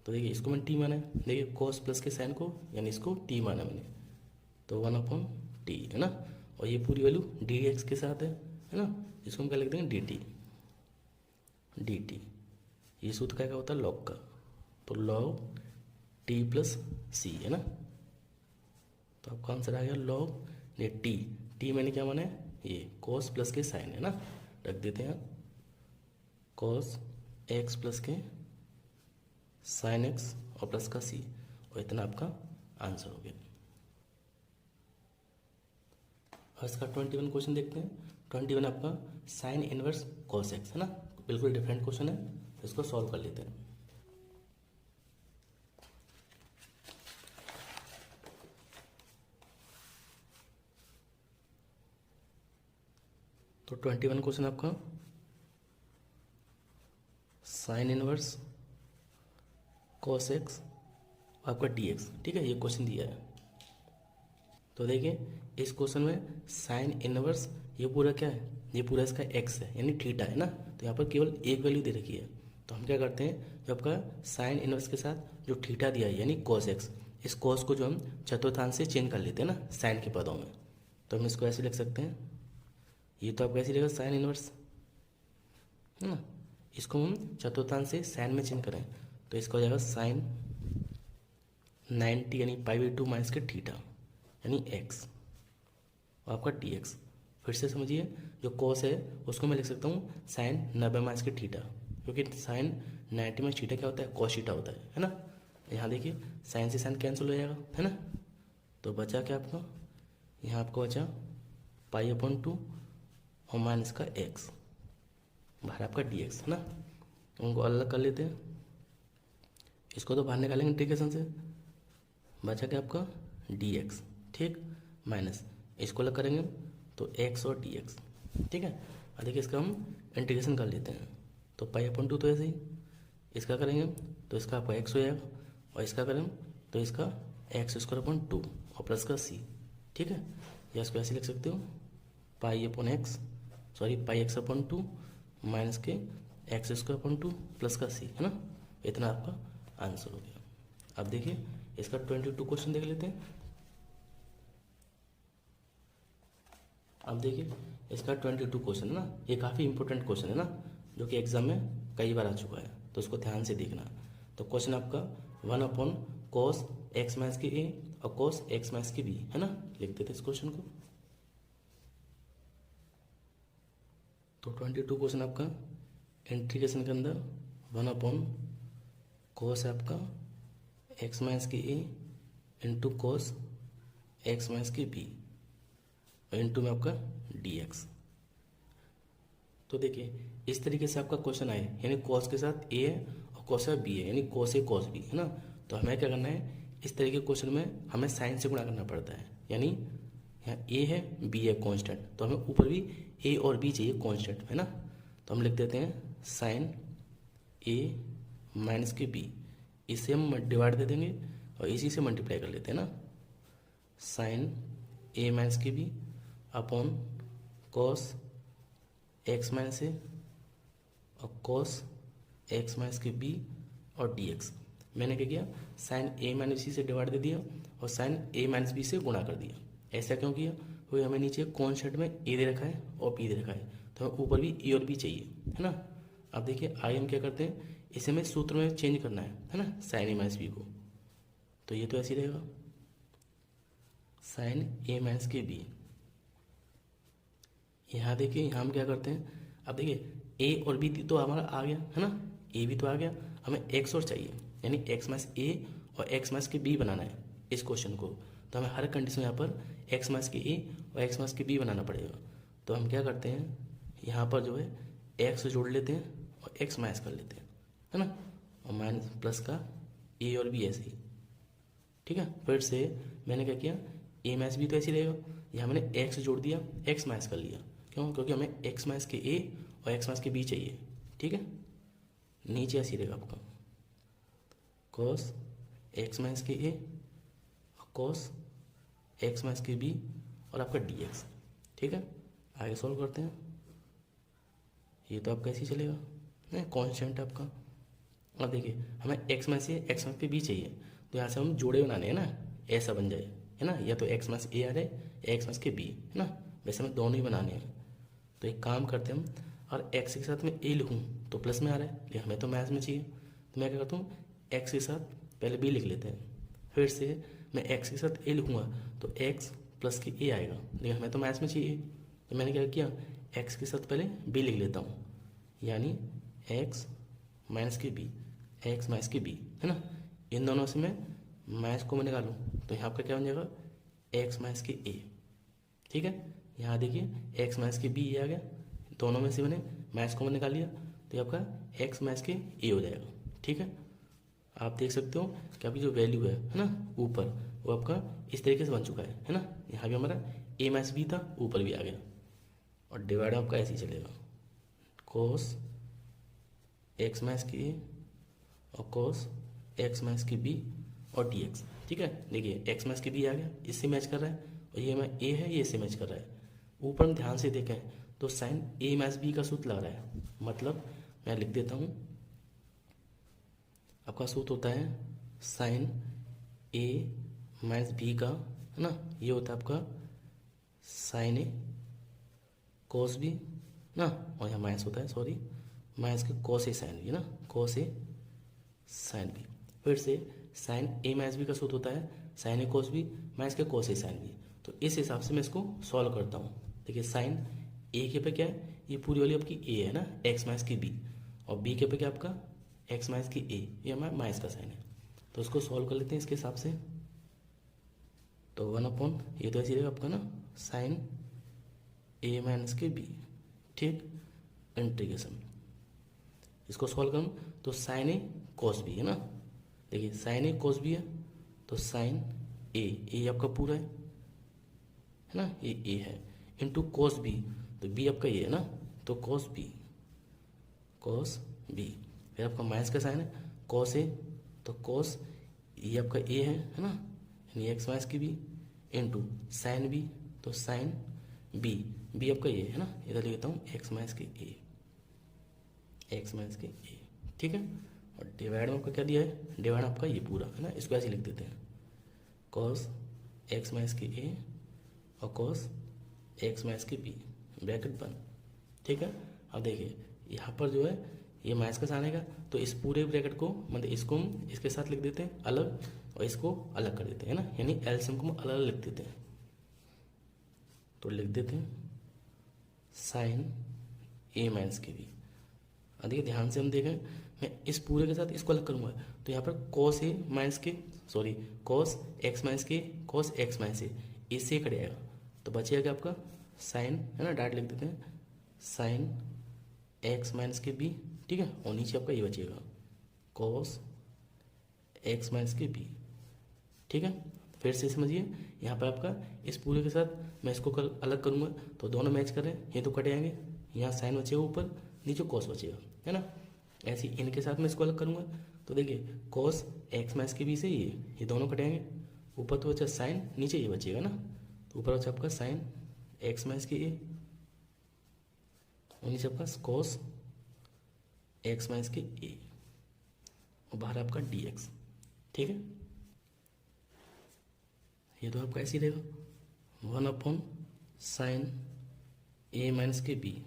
तो देखिए इसको मैंने t माना है, देखिए cos प्लस के साइन को यानी इसको t माना मैंने, तो 1/t है ना, और ये पूरी वैल्यू dx के साथ है ना, इसको हम क्या लिख देंगे dt, ये सूत्र क्या होता है log का, तो log t प्लस c है ना, तो आपका आंसर आ गया log ये t मैंने क्या माना है, ये cos प्लस के साइन है ना, रख देते हैं cos x प्लस के साइन x और प्लस का c, और इतना आपका आंसर हो गया। और इसका 21 क्वेश्चन देखते हैं। 21 आपका साइन इनवर्स cos x है ना, बिल्कुल डिफरेंट क्वेश्चन है, तो इसको सॉल्व कर लेते हैं। तो 21 क्वेश्चन आपका साइन इनवर्स कॉस एक्स आपका डी एक्स। ठीक है, ये क्वेश्चन दिया है। तो देखिए इस क्वेश्चन में साइन इनवर्स ये पूरा क्या है, ये पूरा इसका एक्स है यानी थीटा है ना, तो यहाँ पर केवल एक वैल्यू दे रखी है। तो हम क्या करते हैं, जो आपका साइन इनवर्स के साथ जो थीटा दिया है यानी कॉस एक्स, इस कॉस को जो हम चतुर्थांश से चेंज कर लेते हैं ना साइन के पदों में, तो हम इसको ऐसे लिख सकते हैं। ये तो आपका ऐसे लिखेगा साइन इनवर्स है ना, इसको हम चतुर्थांश से साइन में चेंज करें तो इसका हो जाएगा साइन 90 यानी π/2 माइनस के थीटा यानी एक्स और आपका डी एक्स। फिर से समझिए, जो कॉस है उसको मैं लिख सकता हूँ साइन 90 माइनस के थीटा, क्योंकि साइन 90 में थीटा क्या होता है, कॉस थीटा होता है ना। यहाँ देखिए साइन से साइन कैंसिल हो जाएगा है ना, तो बचा क्या आपका, यहाँ आपको बचा π/2 और माइनस का एक्स बाहर आपका डी एक्स है ना। उनको अलग कर लेते हैं, इसको तो बाहर निकालेंगे इंटीग्रेशन से, बचा क्या आपका डी एक्स, ठीक, माइनस इसको अलग करेंगे तो एक्स और डी एक्स। ठीक है, और देखिए इसका हम इंटीग्रेशन कर लेते हैं, तो π/2 तो ऐसे ही, इसका करेंगे तो इसका आपका एक्स हो जाएगा और इसका करेंगे तो इसका x² और प्लस का c। ठीक है, या इसको ऐसे लिख सकते हो πx/2 माइनस के x² प्लस का c है ना, इतना आपका आंसर हो गया। अब देखिए इसका 22 क्वेश्चन देख लेते हैं। अब देखिए इसका 22 क्वेश्चन है ना, ये काफ़ी इंपॉर्टेंट क्वेश्चन है ना, जो कि एग्जाम में कई बार आ चुका है, तो उसको ध्यान से देखना। तो क्वेश्चन आपका 1/cos x माइनस के a और cos x माइनस के b है ना, लिख देते इस क्वेश्चन को। तो 22 क्वेश्चन आपका इंटीग्रेशन के अंदर 1/cos आपका x माइनस के a into cos x minus के b इंटू में आपका dx। तो देखिए इस तरीके से आपका क्वेश्चन आए, यानी cos के साथ a है और cos का b है, यानी cos a cos b है ना। तो हमें क्या करना है, इस तरीके के क्वेश्चन में हमें साइन से गुणा करना पड़ता है, यानी यहाँ a है b है कांस्टेंट, तो हमें ऊपर भी a और b चाहिए कांस्टेंट है ना। तो हम लिख देते हैं साइन a माइनस के b, इससे हम डिवाइड दे देंगे और इसी से मल्टीप्लाई कर लेते हैं ना, साइन a माइनस के b upon cos x minus a और कॉस x माइनस के b और dx। मैंने क्या किया, साइन a माइनस b से डिवाइड दे दिया और साइन a माइनस b से गुणा कर दिया। ऐसा क्यों किया, क्योंकि हमें नीचे कॉन्स्टेंट में a दे रखा है और b दे रखा है, तो हमें ऊपर भी a और b चाहिए है ना। अब देखिए आगे हम क्या करते हैं, इसे हमें सूत्र में चेंज करना है ना, साइन a माइनस b को। तो ये तो ऐसे ही रहेगा साइन a माइनस के b। यहाँ देखिए यहाँ हम क्या करते हैं, अब देखिए a और b तो हमारा आ गया है ना, a भी तो आ गया, हमें x और चाहिए, यानी x माइनस a और x माइनस के b बनाना है इस क्वेश्चन को। तो हमें हर कंडीशन यहाँ पर x माइनस के a और x माइनस के b बनाना पड़ेगा। तो हम क्या करते हैं, यहाँ पर जो है x जोड़ लेते हैं और x माइनस कर लेते हैं है ना, और माइनस प्लस का a और b ऐसे ही। ठीक है, फिर से मैंने क्या किया, a माइनस b तो ऐसे ही रहेगा, यहाँ मैंने x जोड़ दिया, x माइनस कर लिया, क्यों, क्योंकि हमें x माइनस के a और x माइनस के b चाहिए। ठीक है, नीचे ऐसे रहेगा आपका cos x माइनस के a और cos x माइनस के b और आपका dx। ठीक है, आगे सॉल्व करते हैं। ये तो आपका ऐसे ही चलेगा, नहीं कॉन्स्टेंट आपका। अब देखिए हमें x minus a x minus के b चाहिए, तो यहाँ से हम जोड़े बनाने हैं ना, ऐसा बन जाए है ना, या तो x माइनस a आ रहा है या x माइनस के b है ना, वैसे हमें दोनों ही बनाने हैं। तो एक काम करते हैं हम, और x के साथ में a लिखूँ तो प्लस में आ रहा है, लेकिन हमें तो माइनस में चाहिए, तो मैं क्या करता हूँ x के साथ पहले b लिख लेते हैं, फिर से मैं x के साथ a लिखूँगा तो x प्लस के a आएगा, लेकिन हमें तो माइनस में चाहिए, तो मैंने क्या किया, x के साथ पहले b लिख लेता हूँ, यानी x माइनस के b, x माइनस के b है ना। इन दोनों से मैं माइनस को मैं निकालूँ तो यहाँ आपका क्या बन जाएगा, x माइनस के a। ठीक है, यहाँ देखिए x माइनस के b ये आ गया, दोनों में से मैंने माइनस को निकाल लिया, तो ये आपका x माइनस के a हो जाएगा। ठीक है, आप देख सकते हो कि अभी जो वैल्यू है ना ऊपर, वो आपका इस तरीके से बन चुका है ना। यहाँ भी हमारा a माइनस b था, ऊपर भी आ गया, और डिवाइड आपका ऐसे ही चलेगा, cos एक्स माइनस की ए और कॉस एक्स माइनस की बी और डी एक्स। ठीक है, देखिए एक्स माइनस की बी आ गया, इससे मैच कर रहा है, और ये मैं ए है, ये इससे मैच कर रहा है। ऊपर हम ध्यान से देखें तो साइन ए माइनस बी का सूत्र लग रहा है, मतलब मैं लिख देता हूँ, आपका सूत्र होता है साइन ए माइनस बी का, है ना, ये होता है आपका साइन ए कॉस बी ना, और यहाँ माइनस होता है, सॉरी, माइनस के कॉस ए साइन बी ना, कॉस ए साइन बी। फिर से साइन ए माइनस बी का सूत्र होता है साइन ए कॉस बी माइनस के कॉस ए साइन बी। तो इस हिसाब से मैं इसको सॉल्व करता हूँ। देखिए साइन ए के पे क्या है, ये पूरी वाली आपकी ए है ना, एक्स माइनस की बी, और बी के पे क्या आपका एक्स माइनस की ए, ये हमारा माइनस का साइन है। तो इसको सॉल्व कर लेते हैं इसके हिसाब से। तो 1/, ये तो ऐसे रहेगा आपका ना साइन ए माइनस के बी, ठीक, इंटीग्रेशन। इसको सॉल्व करूँ तो साइन ए कॉस बी है ना, देखिए साइन ए कॉस बी है, तो साइन ए आपका पूरा है ना, ये ए है, इंटू कॉस बी, तो बी आपका ये है ना, तो कॉस बी, फिर आपका माइनस का साइन है कॉस ए, तो कॉस ये आपका ए है ना, यानी एक्स माइनस की बी, इंटू साइन बी, तो साइन बी आपका ये है ना, इधर लिख देता हूँ एक्स माइनस की ए, ठीक है। और डिवाइड में आपका क्या दिया है, डिवाइड आपका ये पूरा है ना, इसको ऐसे लिख देते हैं कॉस एक्स माइनस की ए और कॉस एक्स माइनस की बी, ब्रैकेट बंद, ठीक है। अब देखिए यहाँ पर जो है ये माइनस का साइन आएगा, तो इस पूरे ब्रैकेट को, मतलब इसको हम इसके साथ लिख देते हैं अलग, और इसको अलग कर देते हैं ना, यानी एलसीएम को हम अलग अलग लिख देते हैं। तो लिख देते हैं साइन ए माइनस की बी। देखिए ध्यान से हम देखें, मैं इस पूरे के साथ इसको अलग करूँगा, तो यहाँ पर कॉस ए माइनस के, सॉरी कॉस एक्स माइनस के, कॉस एक्स माइनस ए, इससे कट जाएगा, तो बचेगा क्या आपका साइन, है ना, डायरेक्ट लिख देते हैं साइन एक्स माइनस के बी, ठीक है, और नीचे आपका ये बचेगा कॉस एक्स माइनस के बी, ठीक है। फिर से समझिए, यहाँ पर आपका इस पूरे के साथ मैं इसको अलग करूँगा, तो दोनों मैच कर रहे हैं, ये तो कट जाएंगे, यहाँ साइन बचेगा ऊपर, नीचे कॉस बचेगा, है ना। ऐसे ही इनके साथ मैं इसको अलग करूँगा, तो देखिए कॉस एक्स माइनस के बी से ये दोनों कटेंगे, ऊपर तो बचा साइन, नीचे ये बचेगा ना, तो ऊपर बचा आपका साइन एक्स माइनस के ए, और नीचे आपका कॉस एक्स माइनस के ए, और बाहर आपका डी एक्स, ठीक है। ये तो आपका ऐसे ही रहेगा 1/, साइन ए माइनस के बी।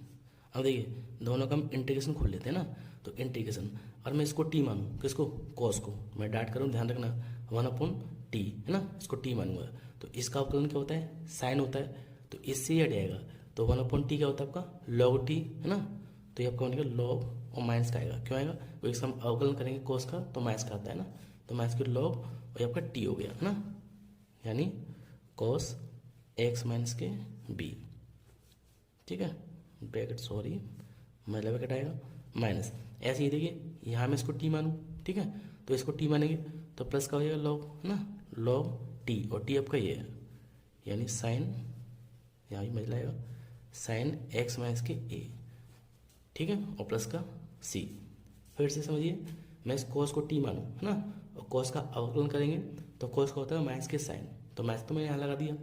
अब देखिए दोनों का हम इंटीग्रेशन खोल लेते हैं ना, तो इंटीग्रेशन, और मैं इसको टी मानूँ, किसको, कॉस को, मैं डाट करूँ, ध्यान रखना 1/t है ना, इसको टी मानूंगा, तो इसका अवकलन क्या होता है, साइन होता है, तो इससे ही हट जाएगा, तो 1/t क्या होता है आपका log t, है ना, तो ये आपका बनेगा log और माइनस का आएगा, क्यों आएगा, क्योंकि इसका हम अवकलन करेंगे कॉस का, तो माइनस का आता है ना, तो माइनस के log और ये आपका t हो गया, है ना, यानी कॉस एक्स माइनस के बी, ठीक है, ब्रैकेट, सॉरी मतलब ब्रैकेट आएगा माइनस। ऐसे ही देखिए यहाँ मैं इसको टी मानूँ, ठीक है, तो इसको टी मानेंगे तो प्लस का हो जाएगा लॉग, है ना, लॉग टी, और टी आपका ये है, यानी साइन, यहाँ भी मज लाएगा साइन एक्स माइनस के ए, ठीक है, और प्लस का सी। फिर से समझिए, मैं इस कॉस को टी मानूँ, है ना, और कॉस का अवकलन करेंगे तो कॉस का होता है माइनस के साइन, तो माइनस तो मैंने यहाँ लगा दिया,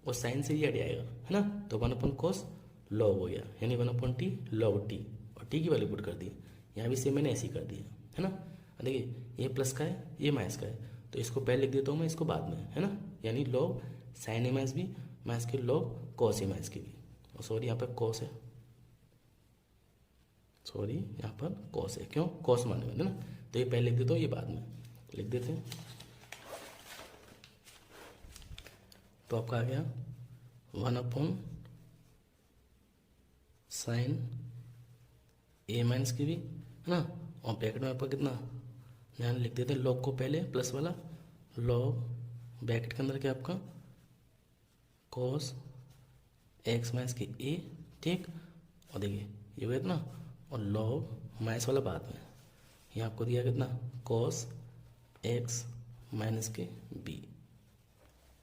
और साइन से ये हट जाएगा, है ना, तो 1/, cos लॉग हो गया, यानी 1/t log t, और t की वैल्यू पुट कर दी, यहाँ भी सेम मैंने ऐसे ही कर दिया, है ना। देखिए ये प्लस का है, ये माइनस का है, तो इसको पहले लिख देता हूँ मैं, इसको बाद में, है ना, यानी log साइन ए माइनस बी माइनस के log cos ए माइनस के बी, और सॉरी यहाँ पर cos है, सॉरी यहाँ पर cos है, क्यों, cos माने मैंने ना, तो ये पहले लिख देता हूँ, ये बाद में लिख देते हैं। तो आपका आ गया 1/, साइन ए माइनस की भी, है ना, और ब्रैकेट में आपका कितना, ध्यान लिख देते हैं लॉग को पहले, प्लस वाला लॉग, ब्रैकेट के अंदर क्या आपका कॉस एक्स माइनस की ए, ठीक, और देखिए ये हुआ इतना, और लॉग माइनस वाला बाद में, ये आपको दिया कितना कॉस एक्स माइनस के बी,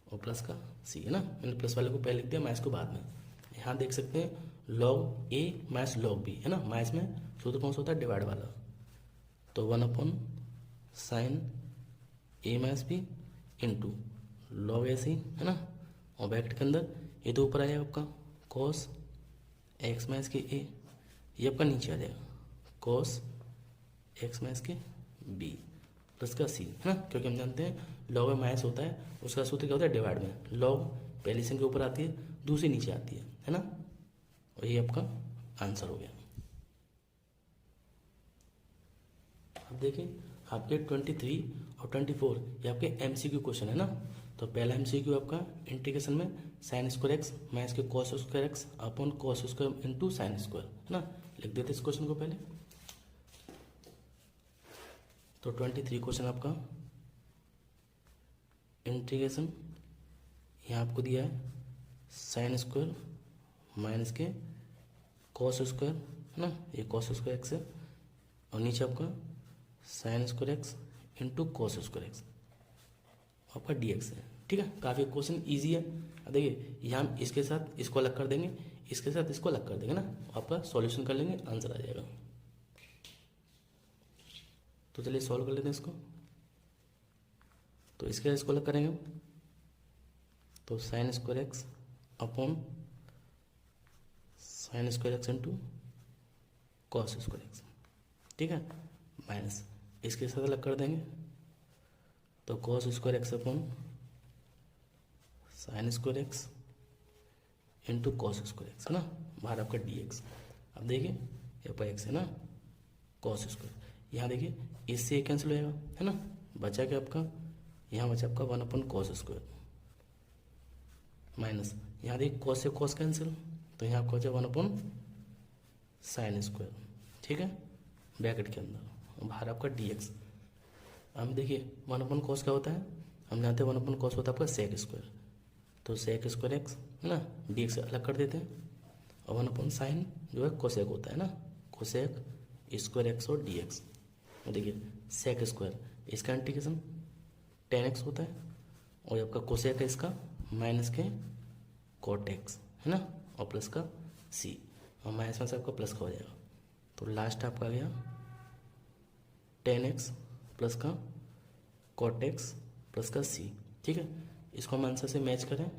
और प्लस का सी, है ना, मैंने प्लस वाले को पहले लिख दिया, माइनस को बाद में। यहाँ देख सकते हैं लॉग ए माइनस लॉग बी, है ना, माइनस में सूत्र कौन सा होता है, डिवाइड वाला, तो 1 साइन ए माइनस बी इंटू लॉग ए सी, है ना, और ब्रैकेट के अंदर ये तो ऊपर आएगा आपका कॉस एक्स माइनस के ए, ये आपका नीचे आ जाएगा कॉस एक्स माइनस के बी प्लस का सी, है ना, क्योंकि हम जानते हैं लॉग में माइनस होता है, उसका सूत्र क्या होता है डिवाइड में, लॉग पहली संख्या के ऊपर आती है, दूसरी नीचे आती है ना, और ये आपका आंसर हो गया। अब देखिए आपके 23 और 24 ये आपके MCQ क्वेश्चन है ना। तो पहला MCQ आपका इंटीग्रेशन में साइन स्क्वायर एक्स माइनस के cos square x upon cos square into sine square, है ना, लिख देते इस क्वेश्चन को पहले। तो 23 क्वेश्चन आपका इंटीग्रेशन, यहाँ आपको दिया है साइन स्क्वायर माइनस के कॉस स्क्वायर, है ना, ये कॉस स्क्वायर एक्स है, और नीचे आपका sine square x into cos square x आपका dx है। ठीक है, काफ़ी क्वेश्चन इजी है। अब देखिए यहाँ हम इसके साथ इसको अलग कर देंगे, इसके साथ इसको अलग कर देंगे ना, आपका सॉल्यूशन कर लेंगे, आंसर आ जाएगा। तो चलिए सॉल्व कर लेते हैं इसको। तो इसके साथ इसको अलग करेंगे हम, तो sine square x upon sine square x into cos square x, ठीक है, माइनस इसके साथ अलग कर देंगे, तो cos square x upon sine square x into cos square x, है ना, बाहर आपका dx। अब देखिए ये आपका एक्स है ना, कॉस स्क्वायर, यहाँ देखिए इससे ये कैंसिल हो जाएगा, है ना, बचा क्या आपका, यहाँ बचा आपका 1 कॉस स्क्वायर माइनस, यहाँ देखिए कॉस से कॉस कैंसिल, तो यहाँ आपका बचा 1 साइन स्क्वायर, ठीक है, ब्रैकेट के अंदर, बाहर आपका dx। हम देखिए 1 कॉस क्या होता है, हम जानते हैं 1 कॉस होता है आपका सेक स्क्वायर, तो सेक स्क्वायर एक्स, है ना, dx से अलग कर देते हैं, और 1 साइन जो है कोसेक होता है ना, कोसेक स्क्वायर एक्स और dx। देखिए सेक स्क्वायर इसका इंटीग्रेशन tan x होता है, और ये आपका कोसेक है इसका माइनस के कॉट एक्स, है ना, और प्लस का c, और माइनस में से आपका प्लस का हो जाएगा, तो लास्ट आपका आ गया tan x प्लस का कॉट एक्स प्लस का c। ठीक है, इसको हम आंसर से मैच करें,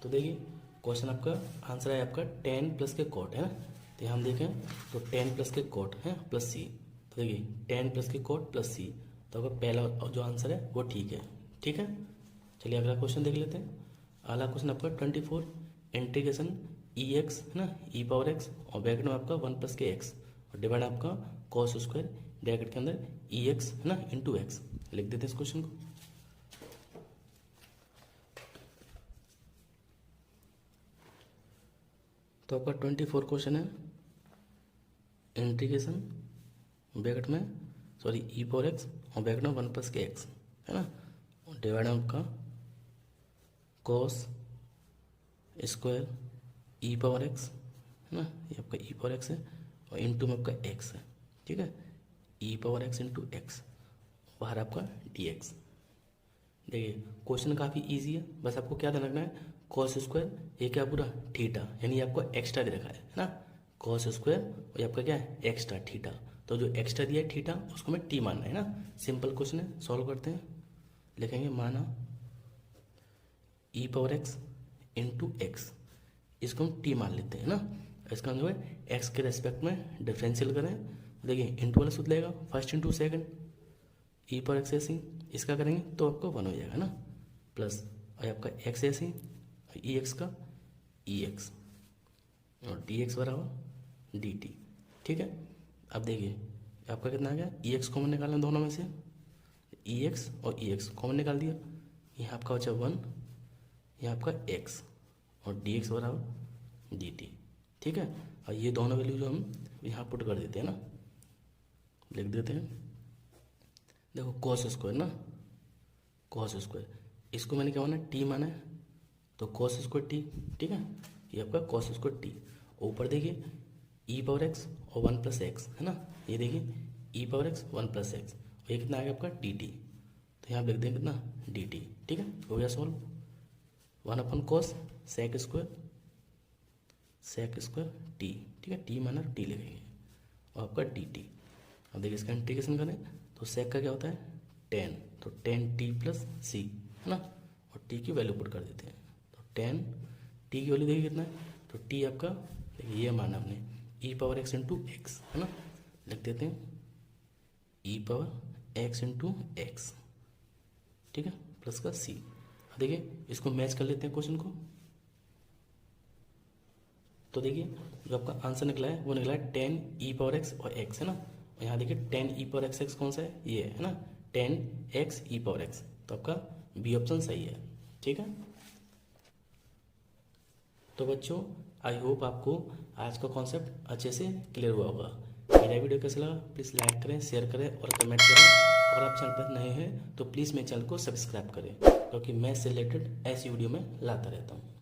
तो देखिए क्वेश्चन आपका आंसर है आपका tan प्लस के कॉट, है ना, तो यहाँ हम देखें तो tan प्लस के कॉट है प्लस c, तो देखिए tan प्लस के कॉट प्लस c, तो आपका पहला जो आंसर है वो ठीक है। ठीक है, चलिए अगला क्वेश्चन देख लेते हैं। अगला क्वेश्चन आपका 24 इंटीग्रेशन ex, है ना, e पावर x, और ब्रैकेट में आपका 1 प्लस के एक्स, और डिवाइड आपका कॉस स्क्वायर ब्रैकेट के अंदर ex, है ना, इंटू एक्स, लिख देते हैं इस क्वेश्चन को। तो आपका 24 क्वेश्चन है इंटीग्रेशन ब्रैकेट में ई पावर एक्स और ब्रैकेट में 1 प्लस के एक्स, है ना, और डिवाइड आपका कॉस स्क्वायर ई पावर एक्स, है ना, ये आपका ई पावर एक्स है, और इंटू में आपका एक्स है, ठीक है, ई पावर एक्स इंटू एक्स, बाहर आपका dx। देखिए क्वेश्चन काफ़ी इजी है, बस आपको क्या ध्यान रखना है, कॉस स्क्वायर ये क्या पूरा थीटा, यानी आपको एक्स्ट्रा दे रखा है ना, कॉस स्क्वायर और ये आपका क्या है एक्स्ट्रा थीटा, तो जो एक्स्ट्रा दिया है थीटा उसको हमें टी मानना है ना। सिंपल क्वेश्चन है, सॉल्व करते हैं, लिखेंगे माना ई पावर एक्स इंटू एक्स, इसको हम टी मान लेते हैं ना, इसका जो है एक्स के रेस्पेक्ट में डिफरेंशियल करें, देखिए इंटू वाला सूत्र लगेगा फर्स्ट इंटू सेकंड, ई पावर एक्स ऐसी इसका करेंगे तो आपको 1 हो जाएगा ना, प्लस और आपका एक्स ऐसी ई एक्स का ई एक्स, और डी एक्स बराबर डी टी। ठीक है, अब देखिए आपका कितना आ गया, ई एक्स कॉमन निकालना दोनों में से, ई एक्स और ई एक्स कॉमन निकाल दिया, यहाँ आपका बचा 1, यहाँ आपका एक्स और डी एक्स बराबर डी टी। ठीक है, और ये दोनों वैल्यू जो हम यहाँ पुट कर देते हैं ना, लिख देते हैं, देखो कॉस स्क्वायर ना, कॉस स्क्वायर इसको मैंने क्या माना टी माना है, तो कॉस स्क्वायर टी, ठीक है, ये आपका कॉस स्क्वायर टी, ऊपर देखिए ई पावर एक्स और 1 प्लस एक्स, है ना, ये देखिए ई पावर एक्स 1 प्लस एक्स, और ये कितना आ गया आपका डी टी, तो यहाँ लिख देंगे कितना डी टी। ठीक है, हो गया solve, 1 cos sec square t, ठीक है, टी माना टी लिखेंगे, और आपका डी टी। अब देखिए इसका इंटीग्रेशन करें तो सेक का क्या होता है 10, तो 10t प्लस सी है ना, और टी की वैल्यू पुट कर देते हैं। तो 10 टी की वैल्यू देखिए कितना है, तो टी आपका देखिए ये माना हमने ई पावर एक्स इंटू एक्स है ना, लिख देते हैं ई पावर एक्स इंटू एक्स, ठीक है, प्लस का सी। देखिए इसको मैच कर लेते हैं क्वेश्चन को। तो देखिए जो आपका आंसर निकला है वो निकला है 10 ई पावर एक्स और एक्स है ना, और यहाँ देखिए 10 ई पावर एक्स एक्स कौन सा है, ये है ना 10 एक्स ई पावर एक्स, तो आपका बी ऑप्शन सही है, ठीक है। तो बच्चों आई होप आपको आज का कॉन्सेप्ट अच्छे से क्लियर हुआ होगा। मेरा वीडियो कैसा लगा प्लीज़ लाइक करें, शेयर करें और कमेंट करें। अगर आप चैनल पर नए हैं तो प्लीज़ मेरे चैनल को सब्सक्राइब करें, क्योंकि मैथ्स से रिलेटेड ऐसी वीडियो में लाता रहता हूँ।